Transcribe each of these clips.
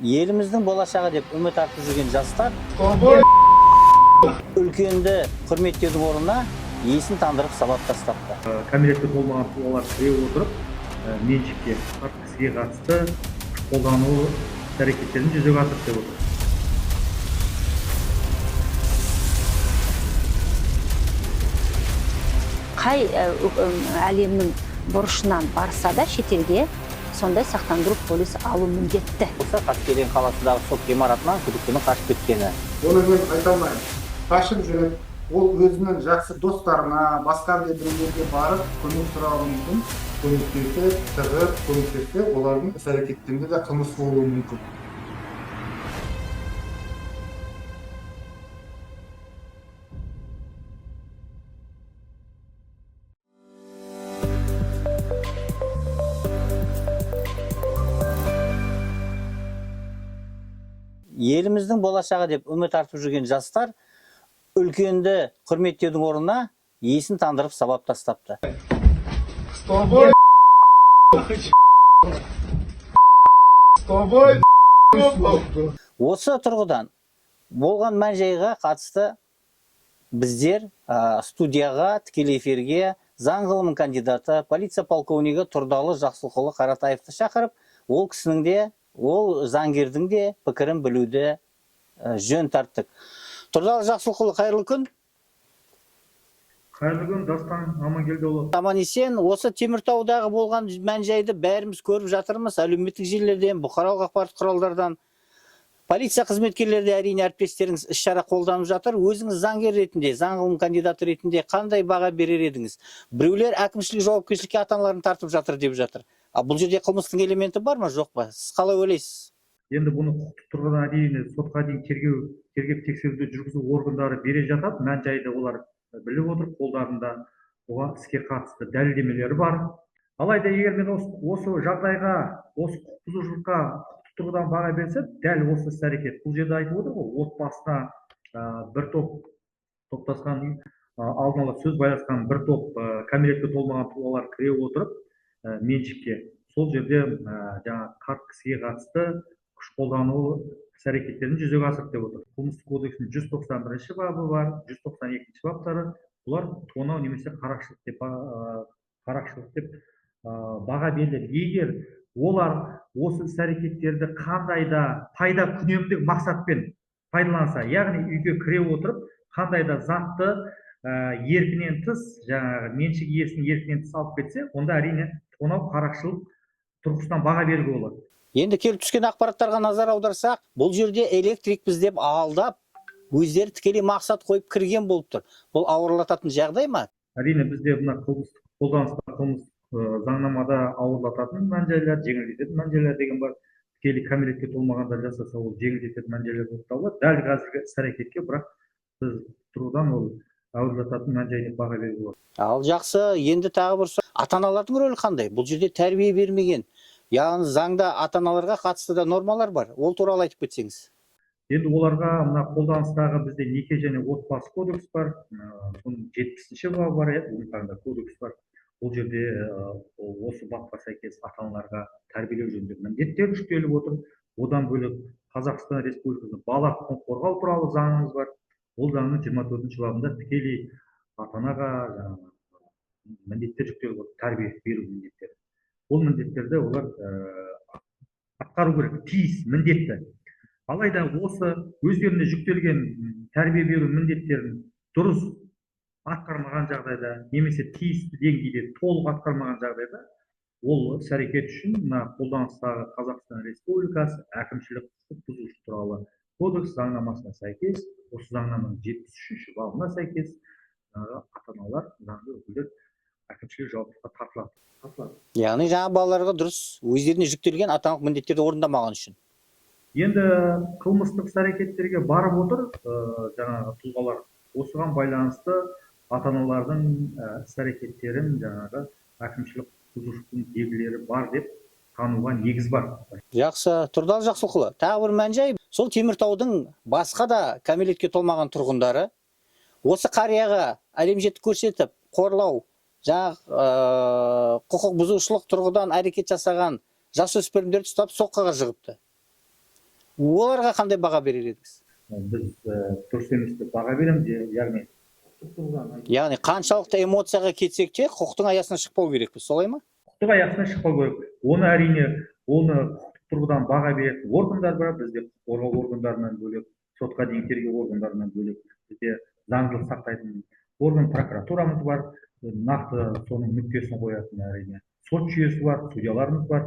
Еліміздің болашағы деп үміт артып жүрген жастар үлкенді құрметтеудің орнына есін тандырып сабап тастапты. Кәмелетке толмаған тұлғалар кіре отырып, меншікке кісіге қатысты қолдану әрекеттерін жүзеге асырып деп отыр. Қай әлемнің бұрышынан барса да шетелге сондай сақтандыру полисі алу міндетті. Осы Қаскелең қаласындағы сот ғимаратынан күдіктінің қашып кеткені. Оны мен айта алмаймын. Қашып жүріп, ол өзінің жақсы достарына, басқа біреулерге барып көмек сұрауы мүмкін. Көмектессе, олардың іс-әрекеттерінде де қылмыс болуы мүмкін. Еліміздің болашағы деп үміт артып жүрген жастар үлкенді құрметтеудің орнына есін тандырып сабап тастапты. Осы тұрғыдан болған мән-жайға қатысты біздер студияға, тікелей эфирге заң ғылымының кандидаты, полиция полковнигі Тұрдалы Жақсылықұлы Қаратаевты шақырып, ол кісінің де, ол заңгердің де пікірін білуді жөн тарттық. Тұрдалы Жақсылықұлы, қайырлы күн. Қайырлы күн, Дастан Амангелдіұлы. Аман-есен, осы Теміртаудағы болған мән-жайды бәріміз көріп жатырмыз, әлеуметтік желілерден, бұқаралық ақпарат құралдардан. Полиция қызметкерлері де әрине әріптестеріңіз іс-шара қолданып жатыр. Өзіңіз заңгер ретінде, заң ғылым кандидаты ретінде қандай баға берер едіңіз? Біреулер әкімшілік жауапкершілікке ата-аналарын тартып жатыр деп жатыр. Бұл жерде қылмыстың элементі бар ма, жоқ па? Сіз қалай ойлайсыз? Енді бұны құқықтық тұрғыдан әдейі сотқа дейін тергеп тексеруді жүргізу органдары бере жатады. Мән-жайды олар біліп отыр, қолдарында оған іске қатысты дәлелдемелері бар. Алайда егер мен осы жағдайға, осы құқық бұзушылыққа құқықтық тұрғыдан баға берсе, дәл осы іс-әрекет. Бұл жерде айтып отыр ғой, отбасына бір топтасқан, алдын ала сөз байласқан бір топ кәмелетке толмаған тұлғалар кіре отырып, меншікке. Сол жерде жаңа қарт кісіге қатысты күш қолдану іс-әрекеттерін жүзеге асырып деп отыр. Қылмыстық кодексінің 191 бабы бар, 192 баптары, бұлар тонау немесе қарақшылық деп баға беріледі. Егер олар осы іс-әрекеттерді қандай да пайда күнемдік мақсатпен пайдаланса, яғни үйге кіре отырып, қандай да затты еркінен тыс, жаңағы меншік иесінің еркінен тыс алып кетсе, онда әрине тонау қарақшылық тұрғысынан баға беруге болады. Енді келіп түскен ақпараттарға назар аударсақ, бұл жерде электрикпіз деп алдап, өздері тікелей мақсат қойып кірген болып тұр. Бұл ауырлататын жағдай ма? Әрине бізде мына қолданыстағы қылмыс заңнамада ауырлататын мән-жайлар, жеңілдететін мән-жайлар деген бар. Тікелей кәмелетке толмағандар жасаса, ол жеңілдететін мән-жайлар болып табылады. Дәл қазіргі іс-әрекетке бірақ біз тұрғыдан ол ауырлататын мән-жай деп баға беруге болады. Ал жақсы, енді тағы бір ата-аналардың рөлі қандай? Бұл жерде тәрбие бермеген, яғни заңда ата-аналарға қатысты да нормалар бар. Ол туралы айтып кетсеңіз. Енді оларға мына қолданыстағы бізде неке және отбасы кодекс бар. Бұның 70-ші бабы бар, бүгінгі кодекс бар. Ол жерде осы бапқа сәйкес ата-аналарға тәрбиелеу жөнінде міндеттер жүктеліп отыр. Одан бөлек Қазақстан Республикасының бала құқығын қорғау туралы заңымыз бар. Ол заңның 24-ші бабында тікелей ата-анаға міндеттер жүктеліп отыр, тәрбие беру міндеттері. Ол міндеттерді олар атқару керек, тиіс, міндетті. Алайда осы өздеріне жүктелген тәрбие беру міндеттерін дұрыс атқармаған жағдайда, немесе тиісті деңгейде толық атқармаған жағдайда, ол іс-әрекет үшін қолданыстағы Қазақстан Республикасы әкімшілік құқық бұзушылық туралы кодекс заңнамасына сәйкес, осы заңнаманың 73-ші бабына сәйкес ата-аналар, заңды өкілдер әкімшілік жауапқа тартылады. Яғни жаңа балаларға дұрыс өздеріне жүктелген ата-аналық міндеттерді орындамаған үшін. Енді қылмыстық іс-әрекеттерге барып отыр жаңағы тұлғалар. Осыған байланысты ата-аналардың іс-әрекеттерін жаңағы әкімшілік бұзушылықтың белгілері бар деп тануға негіз бар. Жақсы, Тұрдалы Жақсылықұлы, тағы бір мән-жай, сол Теміртаудың басқа да кәмелетке толмаған тұрғындары осы қарияға әлемжеттік көрсетіп, қорлау, құқық бұзушылық тұрғыдан әрекет жасаған жасөспірімдерді ұстап соққыға жығыпты. Оларға қандай баға берер едіңіз? Біз дұрыс емес деп баға береміз, яғни Яғни қаншалықты эмоцияға кетсек те құқықтың аясына шықпау керекпіз, солай ма? құқықтық аясына шықпау керек. Оны әрине, оны құқықтық тұрғыдан баға беретін органдар бар, бізде құқық қорғау органдарынан бөлек, сотқа дейін тергеу органдарынан бөлек, бізде заңдылық сақтайтын орган, прокуратурамыз бар, нақты соның нүктесін қоятын әрине сот жүйесі бар, судьяларымыз бар.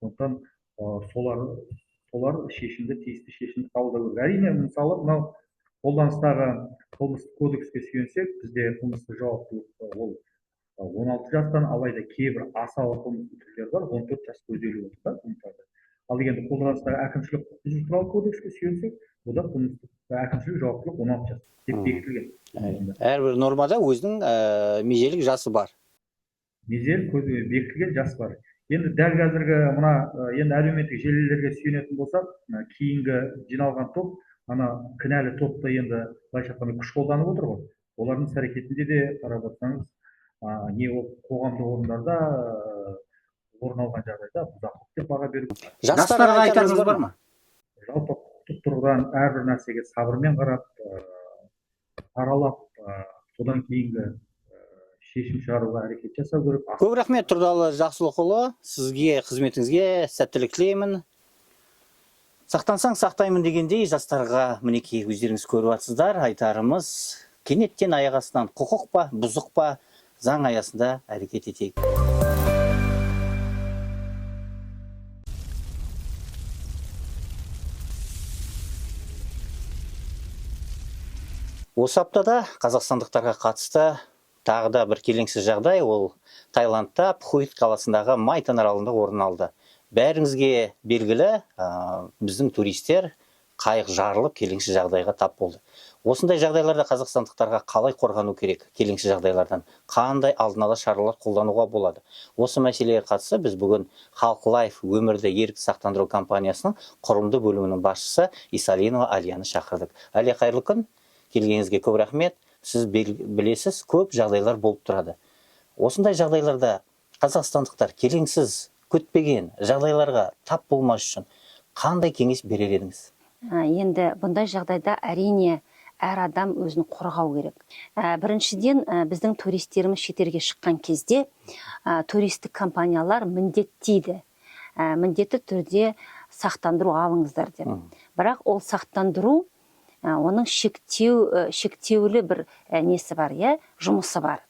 Сондықтан солар тиісті шешімді қабылдау керек. Әрине, мысалы, мынау қолданыстағы қылмыстық кодекске сүйенсек, бізде қылмыстық жауаптылық ол 16 жастан, алайда кейбір аса ауыр қылмыстық түрлері бар, 14 жас көзделіп отыр. Ал енді қолданыстағы әкімшілік құқық бұзу туралы кодекске сүйенсек, ода қылмыстық әкімшілік жауаптылық 16 жас деп бекітілген. Әрбір нормада өзінің межелік жасы бар. Бекітілген жас бар. Енді дәл қазіргі мына енді әлеуметтік желілерге сүйенетін болсақ, кейінгі жиналған топ, ана кінәлі топта енді былайша айтқанда күш қолданып отыр ғой. Олардың іс-әрекетінде де қарап отырсаңыз, не ол қоғамдық орындарда орын алған жағдайда бұзақылық деп баға беру. Жастарға айтарыңыз бар ма? Жалпы құқықтық тұрғыдан әрбір нәрсеге сабырмен қарап, саралап, содан кейінгі шешім шығаруға әрекет жасау керек. Көп рахмет, Тұрдалы Жақсылықұлы. Сізге қызметіңізге сәттілік тілеймін. Сақтансаң сақтаймын дегендей, жастарға мінекей өздеріңіз көріп жатсыздар. Айтарымыз, кенеттен аяқ астынан құқық па, бұзық па, заң аясында әрекет етейік. Осы аптада қазақстандықтарға қатысты тағы да бір келеңсіз жағдай, ол Таиландта Пхуит қаласындағы Майтон аралында орын алды. Бәріңізге белгілі, біздің туристер қайық жарылып келеңсіз жағдайға тап болды. Осындай жағдайларда қазақстандықтарға қалай қорғану керек? Келеңсіз жағдайлардан қандай алдын ала шаралар қолдануға болады? Осы мәселеге қатысты біз бүгін Халық Лайф өмірді ерікті сақтандыру компаниясының құрылымды бөлімінің басшысы Исалинова Алияны шақырдық. Әлия, қайырлы күн. Келгеніңізге көп рахмет. Сіз білесіз, көп жағдайлар болып тұрады. Осындай жағдайларда қазақстандықтар келеңсіз күтпеген жағдайларға тап болмас үшін қандай кеңес берер едіңіз? Енді бұндай жағдайда әрине әр адам өзін қорғау керек. Біріншіден, біздің туристеріміз шетелге шыққан кезде туристік компаниялар міндеттейді. Міндетті түрде сақтандыру алыңыздар деп. Бірақ ол сақтандыру оның шектеулі бір несі бар, жұмысы бар.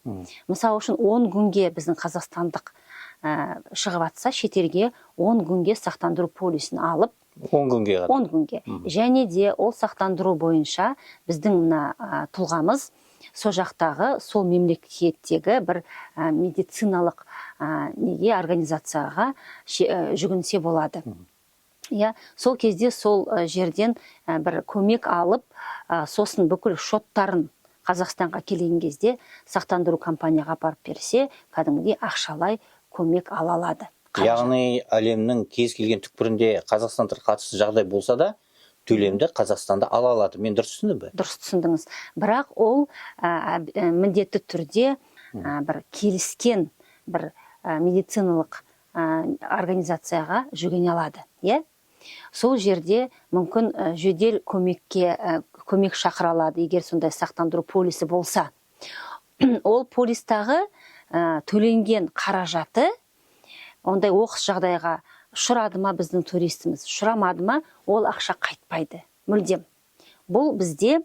Мысалы үшін 10 күнге біздің қазақстандық шығып атса шетелге 10 күнге сақтандыру полисін алып, 10 күнге. Және де ол сақтандыру бойынша біздің тұлғамыз сол жақтағы, сол мемлекеттегі бір медициналық организацияға жүгінсе болады. Сол кезде сол жерден бір көмек алып, сосын бүкіл шоттарын Қазақстанға келген кезде сақтандыру компанияға барып берсе, кәдімгідей ақшалай көмек ала алады. Яғни әлемнің кез келген түкпірінде Қазақстандық қатысты жағдай болса да, төлемді Қазақстанда ала алады. Мен дұрыс түсіндім бе? Дұрыс түсіндіңіз. Бірақ ол міндетті түрде бір келіскен бір медициналық организацияға жүгіне алады. Сол жерде мүмкін жедел көмек шақыра алады, егер сондай сақтандыру полисі болса. Ол полистағы төленген қаражаты ондай оқыс жағдайға ұшырады ма біздің туристіміз, ұшырамады ма, ол ақша қайтпайды, мүлдем. Бұл бізде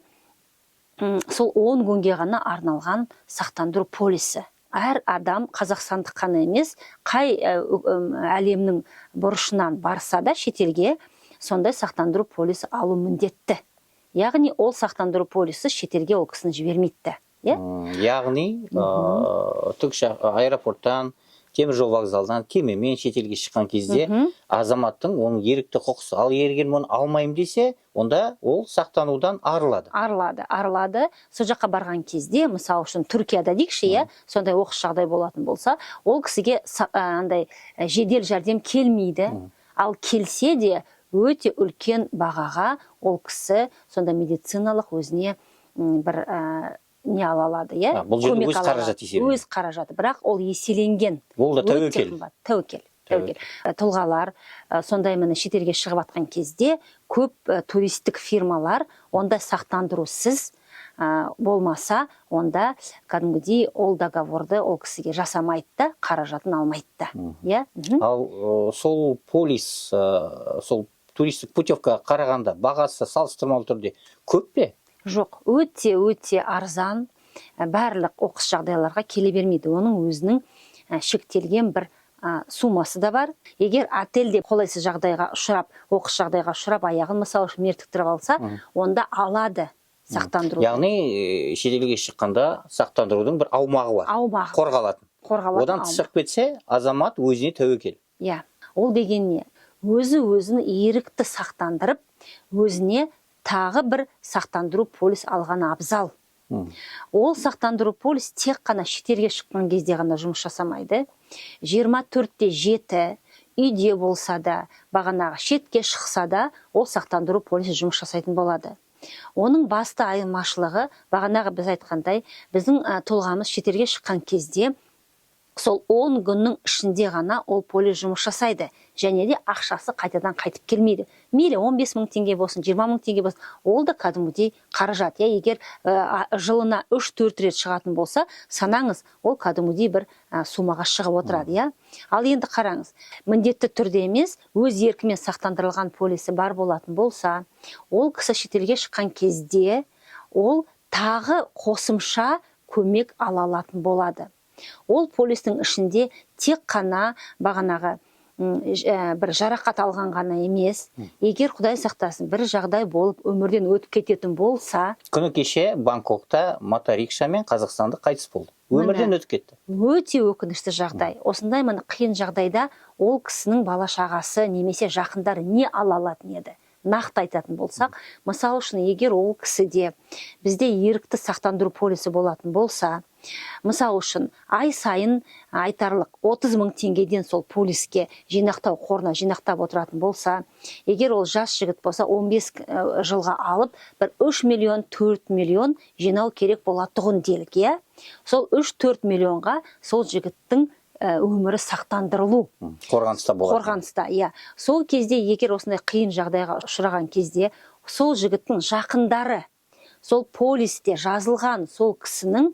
сол 10 күнге ғана арналған сақтандыру полисі. Әр адам, қазақстандық қана емес, қай әлемнің бұрышынан барса да шетелге сондай сақтандыру полисі алу міндетті. Яғни ол сақтандыру полисі шетелге ол кісіні жібермейді. Яғни аэропорттан, теміржол вокзалдан кемемен шетелге шыққан кезде азаматтың оның ерікті құқысы. Ал егер оны алмайым десе, онда ол сақтанудан арылады. Арылады. Сол жаққа барған кезде, мысалы үшін Түркияда дейікші, сондай оқыс жағдай болатын болса, ол кісіге жедел жәрдем келмейді. Ал келсе де өте үлкен бағаға ол кісі сонда медициналық өзіне бір не ала алады, Бұл жерде өз қаражаты есебінен. Өз қаражаты, бірақ ол еселенген. Ол да тәуекел. тәуекел. Тұлғалар сондай міне шетелге шығып жатқан кезде көп туристік фирмалар онда сақтандырусыз болмаса, онда кәдімгідей ол договорды ол кісіге жасамайды да, қаражатын алмайды да. Иә? Ал сол полис, сол туристік путевка қарағанда бағасы салыстырмалы түрде көп пе? Жоқ, өте арзан, барлық оқыс жағдайларға келе бермейді. Оның өзінің шектелген бір суммасы да бар. Егер отельде қолайсыз жағдайға ұшырап, оқыс жағдайға ұшырап, аяғын мысалы үшін мертіктіріп алса, онда алады сақтандыру. Яғни шетелге шыққанда сақтандырудың бір аумағы бар. Аумағы. Қорғалатын. Одан тыс шығып кетсе, азамат өзіне тәуекел. Иә. Ол деген не? Өзін ерікті сақтандырып, өзіне тағы бір сақтандыру полис алған абзал. Ол сақтандыру полис тек қана шетелге шыққан кезде ғана жұмыс жасамайды. 24/7 үйде болса да, бағанағы шетке шықса да, ол сақтандыру полис жұмыс жасайтын болады. Оның басты айырмашылығы, бағанағы біз айтқандай, біздің тұлғамыз шетелге шыққан кезде сол 10 күннің ішінде ғана ол полис жұмыс жасайды. Және де ақшасы қайтадан қайтып келмейді. Мейлі 15 мың теңге болсын, 20 мың теңге болсын, ол да кәдімгідей қаражат. Егер жылына 3-4 рет шығатын болса, санаңыз, ол кәдімгідей бір сумаға шығып отырады. Ал енді қараңыз, міндетті түрде емес, өз еркімен сақтандырылған полисі бар болатын болса, ол кісі шетелге шыққан кезде, ол тағы қосымша көмек ала алатын болады. Ол полистің ішінде тек қана бағанағы бір жарақат алған ғана емес, егер Құдай сақтасын бір жағдай болып өмірден өтіп кететін болса, күні кеше Бангкокта моторикшамен қазақстандық қайтыс болды. Өмірден өтіп кетті. Өте өкінішті жағдай. Осындай қиын жағдайда ол кісінің бала шағасы немесе жақындары не ала алатын еді? Нақты айтатын болсақ, мысалы үшін егер ол кісіде бізде ерікті сақтандыру полисі болатын болса, мысалы үшін ай сайын айтарлық 30 мың теңгеден сол полиске жинақтау қорына жинақтап отыратын болса, егер ол жас жігіт болса 15 жылға алып, бір 3 миллион, 4 миллион жинау керек болатұғын делік. Сол 3-4 миллионға сол жігіттің өмірі сақтандырылу. Қорғаныста болады. Қорғаныста, иә. Сол кезде егер осындай қиын жағдайға ұшыраған кезде, сол жігіттің жақындары, сол полисте жазылған сол кісінің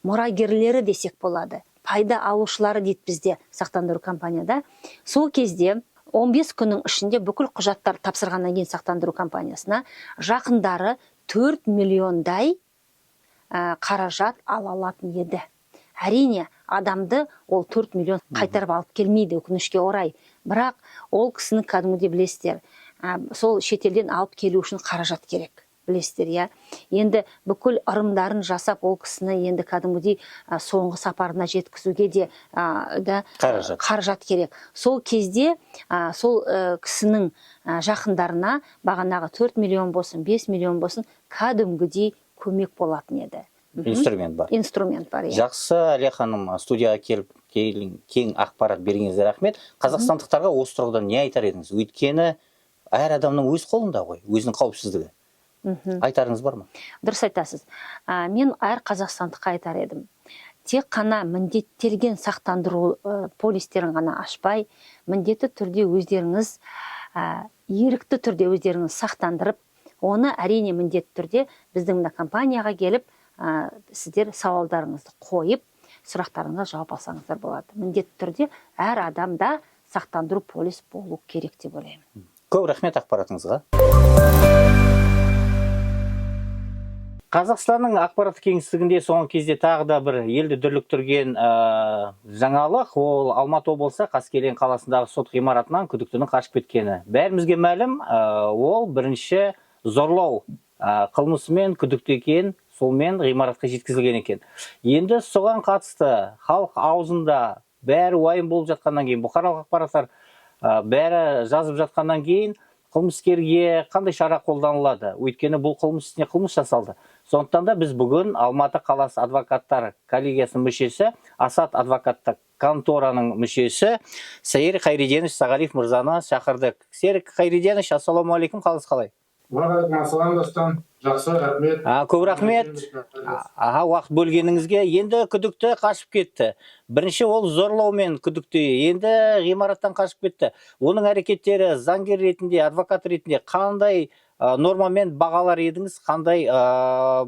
мұрагерлері десек болады. Пайда алушылары дейді бізде сақтандыру компанияда. Сол кезде 15 күннің ішінде бүкіл құжаттар тапсырғаннан кейін сақтандыру компаниясына жақындары 4 миллиондай қаражат ала алатын еді. Әрине, адамды ол 4 миллион қайтарып алып келмейді, өкінішке орай. Бірақ ол кісіні кәдімгідей білесіздер, сол шетелден алып келу үшін қаражат керек. Білесіздер, енді бүкіл ырымдарын жасап, ол кісіні енді кәдімгідей соңғы сапарына жеткізуге де қаражат керек. Сол кезде сол кісінің жақындарына бағанағы 4 миллион болсын, 5 миллион болсын, кәдімгідей көмек болатын еді. Инструмент бар. Инструмент бар. Жақсы, Әлия ханым, студияға келіп кең ақпарат бергеніңізге рахмет. Қазақстандықтарға осы тұрғыдан не айтар едіңіз? Өйткені әр адамның өз қолында ғой, өзінің қауіпсіздігі. Айтарыңыз бар ма? Дұрыс айтасыз. Мен әр қазақстандыққа айтар едім. Тек қана міндеттелген сақтандыру полистерін ғана ашпай, міндетті түрде өздеріңіз, ерікті түрде өздеріңіз сақтандырып, оны әрине міндетті түрде біздің компанияға келіп, сіздер сауалдарыңызды қойып, сұрақтарыңызға жауап алсаңыздар болады. Міндетті түрде әр адамда сақтандыру полис болу керек деп ойлаймын. Көп рахмет ақпаратыңызға. Қазақстанның ақпарат кеңістігінде соңғы кезде тағы да бір елді дүрліктірген жаңалық, ол Алматы облысы Қаскелең қаласындағы сот ғимаратынан күдіктінің қашып кеткені. Бәрімізге мәлім, ол бірінші зорлау қылмысымен күдікті екен, солмен ғимаратқа жеткізілген екен. Енді соған қатысты халық аузында бәрі уайым болып жатқаннан кейін, бұқаралық ақпараттар бәрі жазып жатқаннан кейін, қылмыскерге қандай шара қолданылады? Өйткені бұл қылмыс үстіне қылмыс жасалды. Сондықтан да біз бүгін Алматы қаласы адвокаттар коллегиясының мүшесі, Асат адвокаттық контораның мүшесі Серік Хайриденович Сағалиев мырзаны шақырдық. Серік Хайриденович, ассаламу алейкум, қалыңыз қалай? Уағалейкум ассалам достан. Жақсы, рахмет. Көп рахмет. Уақыт бөлгеніңізге. Енді күдікті қашып кетті. Бірінші ол зорлаумен күдікті. Енді ғимараттан қашып кетті. Оның әрекеттері заңгер ретінде, адвокат ретінде қандай нормамен бағалар едіңіз? Қандай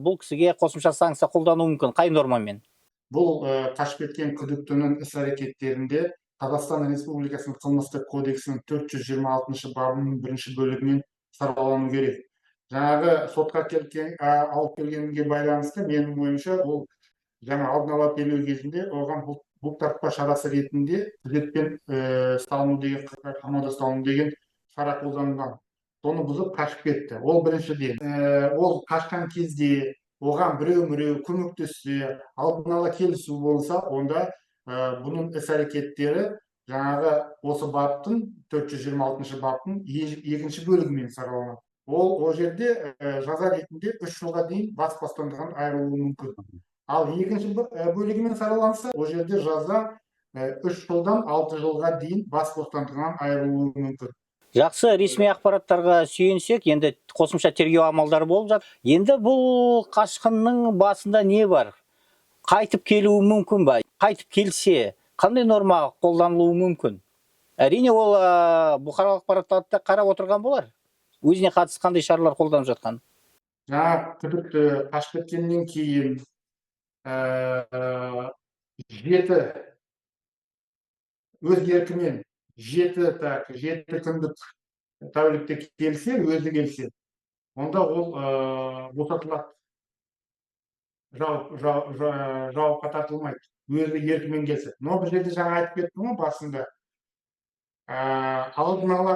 бұл кісіге қосымша санкция қолдану мүмкін? Қай нормамен? Бұл қашып кеткен күдіктінің іс-әрекеттерінде Қазақстан Республикасының қылмыстық кодексінің 426 бабының бірінші бөлігімен саралану керек. Жаңағы сотқа алып келгенге байланысты менің ойымша ол жаңа алдын ала келу кезінде оған бұлтартпа шарасы ретінде күзетпен ұсталыну деген, қамауда ұсталыну деген шара қолданылған. Соны бұзып қашып кетті. Ол біріншіден. Ол қашқан кезде оған біреу көмектессе, алдын ала келісу болса, онда бұның іс-әрекеттері жаңағы осы баптың 426 баптың екінші бөлігімен сараланады. Ол жерде жаза ретінде 3 жылға дейін бас бостандығынан айырылуы мүмкін. Ал екінші бөлігімен сараланса, ол жерде жаза 3 жылдан 6 жылға дейін бас бостандығынан айырылуы мүмкін. Жақсы, ресми ақпараттарға сүйенсек, енді қосымша тергеу амалдары болып жатыр. Енді бұл қашқынның басында не бар? Қайтып келуі мүмкін ба? Қайтып келсе, қандай норма қолданылуы мүмкін? Әрине ол бұқаралық ақпараттарды қарап отырған болар. Өзіне қатысты қандай шаралар қолданып жатқан? Жаңа күдікті қашып кеткеннен кейін 7 өз еркімен 7 күндік тәулікте келсе, өзі келсе, онда ол босатылады. Жауапқа тартылмайды. Өзі еркімен келсе. Но бұл жерде жаңа айтып кеттім ғой басында. Алдын ала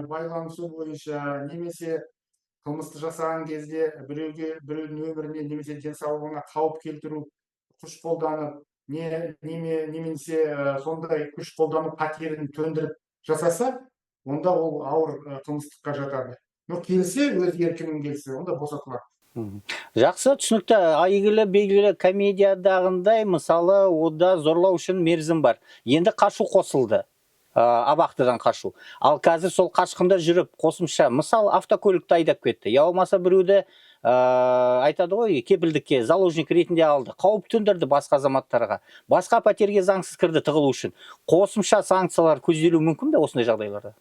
байланысу бойынша немесе қылмысты жасаған кезде біреудің өміріне немесе денсаулығына қауіп келтіру, күш қолданып, немесе сондай күш қолдану қатерін төндіріп жасаса, онда ол ауыр қылмыстыққа жатады. Но келсе, өз еркімен келсе, онда босатылады. Жақсы, түсінікті. Айгілі белгілі комедиядағындай, мысалы, ода зорлау үшін мерзім бар. Енді қашу қосылды. Абақтыдан қашу. Ал қазір сол қашқында жүріп, қосымша, мысалы, автокөлікті айдап кетті. Я болмаса біреуді айтады ғой, кепілдікке заложник ретінде алды. Қауіп төндірді басқа азаматтарға. Басқа пәтерге заңсыз кірді тығылу үшін. Қосымша санкциялар көзделуі мүмкін бе осындай жағдайларда?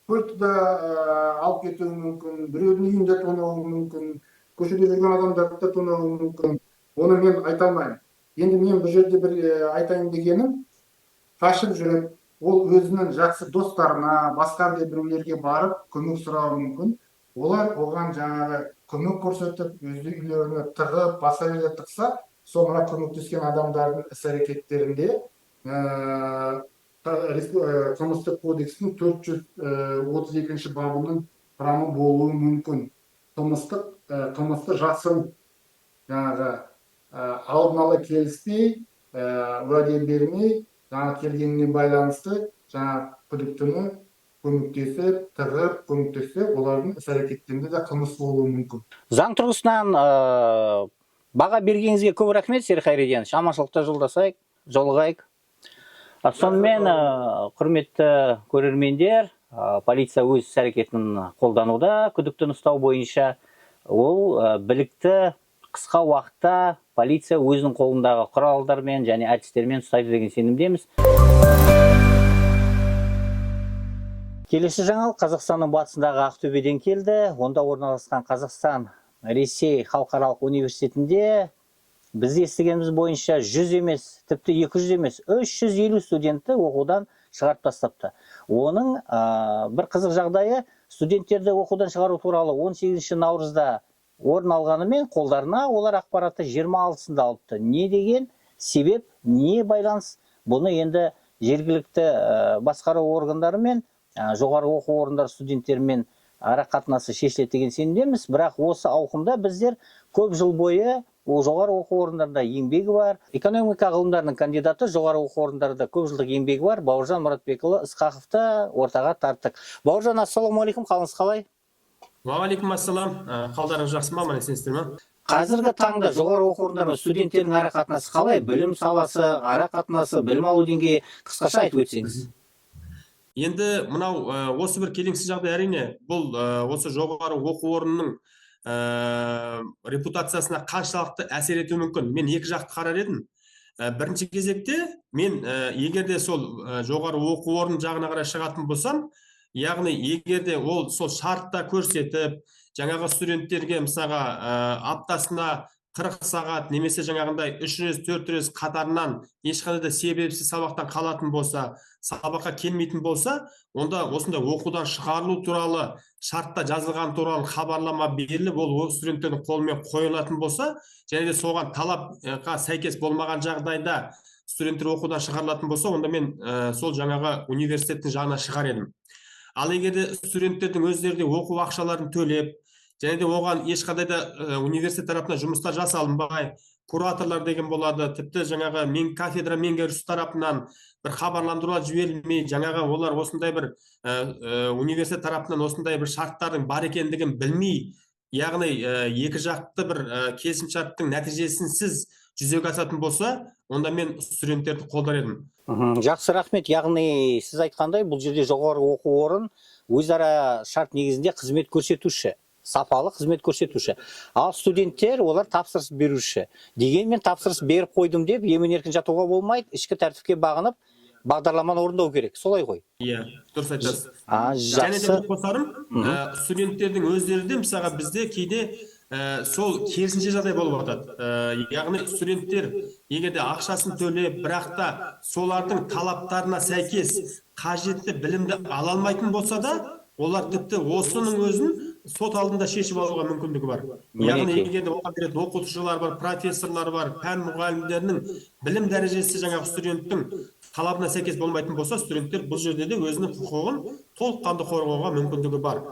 Көлікті алып кетуі мүмкін, біреудің үйінде тонауы мүмкін, көшеде жүрген адамдарды тонауы мүмкін. Оны мен айта алмаймын. Енді мен бұл жерде бір айтайын дегенім, қашып жүріп, ол өзінің жақсы достарына, басқа біреулерге барып көмек сұрауы мүмкін. Олар оған жаңағы көмек көрсетіп, өз үйлеріне тығып, басқа жерге тықса, соңыра көмектескен адамдардың іс-әрекеттерінде қылмыстық кодекстің 432 бабының құрамы болуы мүмкін. Қылмысты жасын жаңағы алдын ала келіспей, уәде бермей, жаңа келгеніне байланысты жаңа күдіктіні көмектесіп, тығып, көмектессе, олардың іс-әрекеттерінде де қылмыс болуы мүмкін. Заң тұрғысынан баға бергеніңізге көп рахмет, Серік Хайреденович. Аманшылықта жолығайық. Сонымен, құрметті көрермендер, полиция өз әрекетін қолдануда, күдіктіні ұстау бойынша ол білікті қысқа уақытта полиция өзінің қолындағы құралдармен және әдістермен ұстайды деген сенімдеміз. Келесі жаңалық Қазақстанның батысындағы Ақтөбеден келді. Онда орналасқан Қазақстан Ресей халықаралық университетінде біз естігеніміз бойынша 100 емес, тіпті 200 емес, 350 студентті оқудан шығарып тастапты. Оның бір қызық жағдайы, студенттерді оқудан шығару туралы 18 наурызда орын алғанымен қолдарына олар ақпаратты 26-сында алыпты. Не деген себеп, не байланыс? Бұны енді жергілікті басқару органдары мен жоғары оқу орындары студенттермен ара қатынасы шешіледі деген сенімдеміз. Бірақ осы ауқымда біздер көп жыл бойы жоғары оқу орындарында еңбегі бар, экономика ғылымдарының кандидаты, жоғары оқу орындарында көп жылдық еңбегі бар Бауыржан Мұратбекұлы Ысқақовты ортаға тарттық. Бауыржан, ассалаумағалейкум, қалыңыз қалай? Уағалейкум ассалам, қалдарыңыз жақсы ма, аман есенсіздер ме? Қазіргі таңда жоғары оқу орындарында студенттердің ара қатынасы қалай? Білім саласы, ара қатынасы, білім алу деңгейі қысқаша айтып өтсеңіз. Енді мынау осы бір келеңсіз жағдай әрине бұл осы жоғары оқу орнының репутациясына қаншалықты әсер етуі мүмкін. Мен екі жақты қарар едім. Бірінші кезекте мен егер де сол жоғары оқу орны жағына қарай шығатын болсам, яғни егер де ол сол шартта көрсетіп, жаңағы студенттерге мысалға аптасына 40 сағат немесе жаңағындай 300-400 қатарынан ешқандай да себепсіз сабақтан қалатын болса, сабаққа келмейтін болса, онда осындай оқудан шығарылу туралы шартта жазылған туралы хабарлама беріліп, ол студенттердің қолымен қойылатын болса, және де соған талапқа сәйкес болмаған жағдайда студенттер оқудан шығарылатын болса, онда мен сол жаңағы университеттің жағына шығар едім. Ал егер де студенттердің өздері де оқу ақшаларын төлеп, және де оған ешқандай да университет тарапынан жұмыстар жасалынбай, кураторлар деген болады, тіпті жаңағы кафедра меңгерушісі тарапынан бір хабарландырулар жіберілмей, жаңағы олар осындай бір университет тарапынан осындай бір шарттардың бар екендігін білмей, яғни екі жақты бір келісімшарттың нәтижесінсіз жүзеге асатын болса, онда мен студенттерді қолдар едім. Жақсы, рахмет. Яғни сіз айтқандай бұл жерде жоғары оқу орын өзара шарт негізінде қызмет көрсетуші, сапалы қызмет көрсетуші. Ал студенттер олар тапсырыс беруші. Дегенмен тапсырыс беріп қойдым деп емін-еркін жатуға болмайды, ішкі тәртіпке бағынып бағдарламаны орындау керек. Солай ғой. Иә, дұрыс айтасыз. Жақсы. Және де қосарым, студенттердің өздері де мысалға бізде кейде сол керісінше жағдай болып жатады. Яғни студенттер егер де ақшасын төлеп, бірақ та солардың талаптарына сәйкес қажетті білімді ала алмайтын болса да, олар тіпті осының өзін сот алдында шешіп алуға мүмкіндігі бар. Яғни егер де оған беретін оқытушылар бар, профессорлар бар, пән мұғалімдерінің білім дәрежесі жаңағы студенттің талабына сәйкес болмайтын болса, студенттер бұл жерде де өзінің құқығын толыққанды қорғауға мүмкіндігі бар.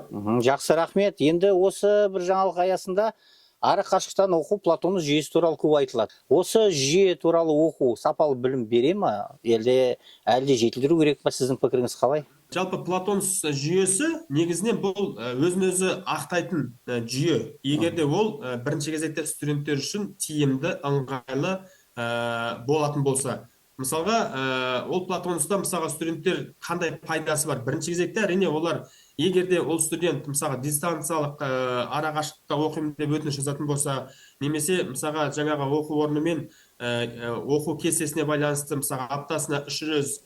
Жақсы, рахмет. Енді осы бір жаңалық аясында ары қашықтан оқу Платонус жүйесі туралы көп айтылады. Осы жүйе туралы оқу сапалы білім бере ма? Әлде жетілдіру керек па? Сіздің пікіріңіз қалай? Жалпы Платонус жүйесі негізінен бұл өзін-өзі ақтайтын жүйе. Егер де ол бірінші кезекте студенттер үшін тиімді, ыңғайлы болатын болса. Мысалға, ол Платонуста мысалға студенттер қандай пайдасы бар? Бірінші кезекте әрине олар егер де ол студент мысалға дистанциялық арақашықтықта оқимын деп өтініш жазатын болса, немесе мысалға жаңағы оқу орнымен оқу кестесіне байланысты мысалға аптасына 300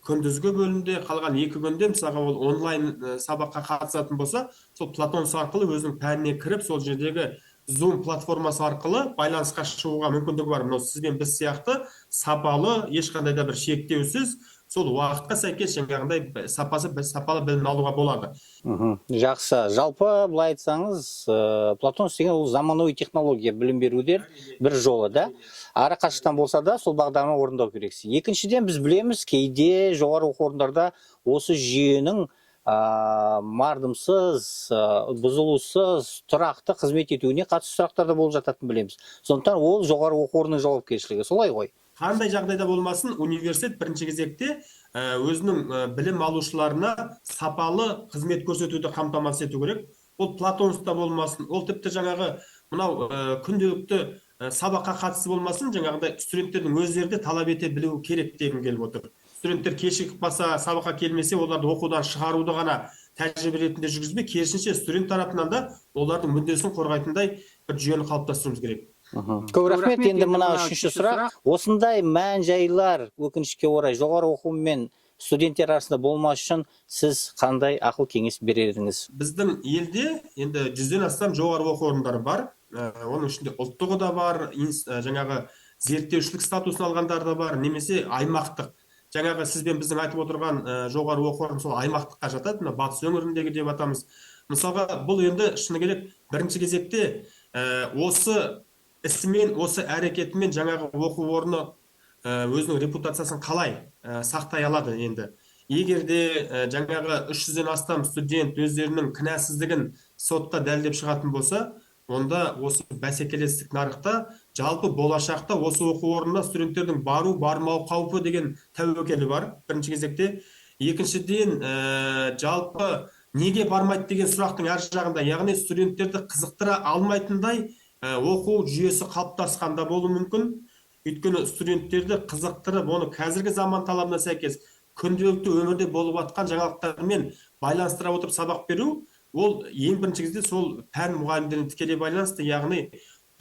күндізгі бөлімде, қалған 2 күнде мысалға ол онлайн сабаққа қатысатын болса, сол Платонус арқылы өзінің пәніне кіріп, сол жердегі Zoom платформасы арқылы байланысқа шығуға мүмкіндігі бар. Мынау сізбен біз сияқты сапалы, ешқандай да бір шектеусіз, сол уақытқа сәйкес жаңағындай сапалы білім алуға болады. Жақсы. Жалпы былай айтсаңыз, Платонус деген ол заманауи технология білім беруден бір жолы да. Ары қашықтан болса да сол бағдарламаны орындау керексіз. Екіншіден біз білеміз, кейде жоғары оқу орындарда осы жүйенің мардымсыз, бұзылусыз, тұрақты қызмет етуіне қатысты сұрақтар да болып жататынын білеміз. Сондықтан ол жоғары оқу орнының жауапкершілігі. Солай ғой. Қандай жағдайда болмасын, университет бірінші кезекте өзінің білім алушыларына сапалы қызмет көрсетуді қамтамасыз ету керек. Ол Платонуста болмасын, ол тіпті жаңағы мынау күнделікті сабаққа қатысы болмасын, жаңағыдай студенттердің өздері де талап ете білуі керек дегім келіп отыр. Студенттер кешігіп қалса, сабаққа келмесе, оларды оқудан шығаруды ғана тәжірибе ретінде жүргізбей, керісінше студент тарапынан да олардың мүддесін қорғайтындай бір жүйені қалыптастыруымыз керек. Көп рахмет. Енді мына үшінші сұрақ. Осындай мән жайлар өкінішке орай жоғары оқу мен студенттер арасында болмас үшін сіз қандай ақыл кеңес берер едіңіз? Біздің елде енді 100-ден астам жоғары оқу орындары бар. Оның ішінде ұлттығы да бар, жаңағы зерттеушілік статусын алғандар да бар, немесе аймақтық. Жаңағы сізбен біздің айтып отырған жоғары оқу орны сол аймақтыққа жатады, батыс өңіріндегі деп атамыз. Мысалға, бұл енді шыны керек бірінші кезекте осы ісімен, осы әрекетімен жаңағы оқу орны өзінің репутациясын қалай сақтай алады енді. Егер де жаңағы 300-ден астам студент өздерінің кінәсіздігін сотта дәлелдеп шығатын болса, онда осы бәсекелестік нарықта жалпы болашақта осы оқу орнына студенттердің бармау қаупі деген тәуекелі бар бірінші кезекте. Екіншіден, жалпы неге бармайды деген сұрақтың әр жағында, яғни студенттерді қызықтыра алмайтындай оқу жүйесі қалыптасқанда болуы мүмкін. Өйткені студенттерді қызықтырып, оны қазіргі заман талабына сәйкес күнделікті өмірде болып жатқан жаңалықтармен байланыстыра отырып сабақ беру, ол ең бірінші кезде сол пән мұғалімдеріне тікелей байланысты, яғни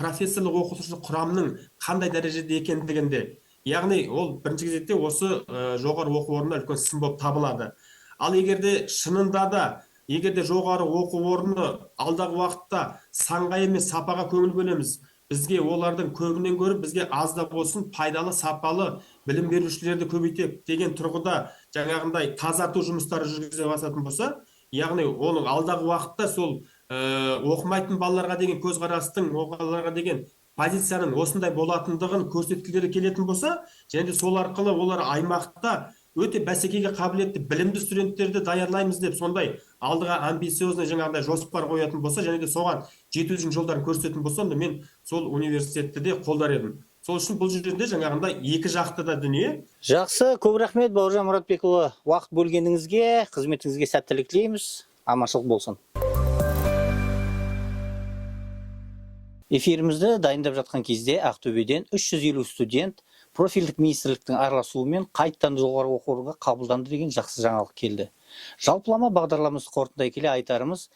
профессорлық оқытушылық құрамның қандай дәрежеде екендігінде, яғни ол бірінші кезекте осы жоғары оқу орнында үлкен сын болып табылады. Ал егерде шынында да, егерде жоғары оқу орны алдағы уақытта санға емес сапаға көңіл бөлеміз, бізге олардың көбінен гөрі бізге аз да болсын пайдалы, сапалы білім берушілерді көбейтіп деген тұрғыда жаңағындай тазарту жұмыстары жүргізе бастатын болса, яғни оның алдағы уақытта сол оқымайтын балаларға деген көзқарастың, оқушыларға деген позицияның осындай болатындығын көрсеткілері келетін болса, және де сол арқылы олар аймақта өте бәсекеге қабілетті білімді студенттерді даярлаймыз деп сондай алдыға амбициозный жаңағыдай жоспар қоятын болса, және де соған жетудің жолдарын көрсететін болса, онда мен сол университетті де қолдар едім. Сол үшін бұл жерде жаңағындай екі жақты да дүние. Жақсы, көп рахмет Бауыржан Мұратбекұлы. Уақыт бөлгеніңізге, қызметіңізге сәттілік тілейміз. Аманшылық болсын. Эфирімізді дайындап жатқан кезде Ақтөбеден 350 студент профильдік министрліктің араласуымен қайттан жоғары оқу орнына қабылданды деген жақсы жаңалық келді. Жалпылама бағдарламамызды қорытындай келе айтарымыз,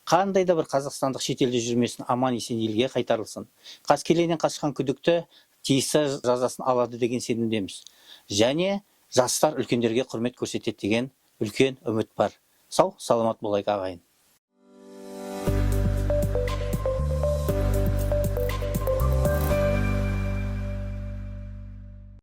қандай да бір қазақстандық шетелде жүрмесін аман есен елге қайтарылсын. Қаскелеңнен қашқан күдікті тиісті жазасын алады деген сенімдеміз. Және жастар үлкендерге құрмет көрсетеді деген үлкен үміт бар. Сау, саламат болайық ағайын.